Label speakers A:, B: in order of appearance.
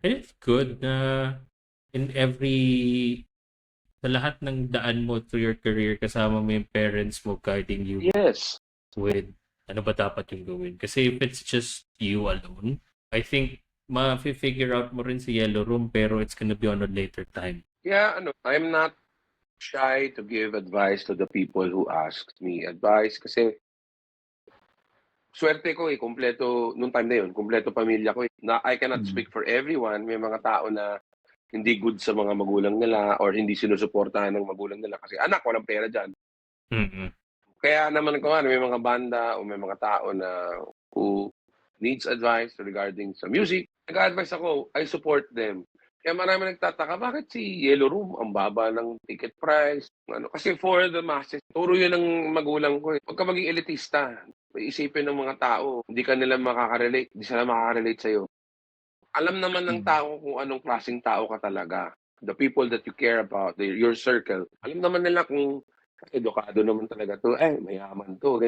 A: And it's good na in every sa lahat ng daan mo through your career, kasama mo yung parents mo guiding you
B: Yes.
A: with ano ba dapat yung gawin. Kasi if it's just you alone, I think ma-figure out mo rin sa Yellow Room pero it's gonna be on a later time.
B: Yeah, I'm not shy to give advice to the people who asked me advice kasi swerte ko kumpleto nung time na yun, kumpleto pamilya ko na I cannot
A: Mm.
B: speak for everyone. May mga tao na hindi good sa mga magulang nila or hindi sinusuportahan ng magulang nila kasi anak, walang pera dyan.
A: Mm-mm.
B: Kaya naman ko may mga banda o may mga tao na who needs advice regarding sa music. Nag-advise ako, I support them. Kaya marami nagtataka, bakit si Yellow Room ang baba ng ticket price? Kasi for the masses, turo yun ng magulang ko. Huwag ka maging elitista. Isipin ng mga tao, hindi ka nila makaka-relate, hindi sila makaka-relate sa'yo. Alam naman ng
A: Mm.
B: tao kung anong klaseng tao ka talaga. The people that you care about, your circle. Alam naman nila kung edukado naman talaga to, mayaman to.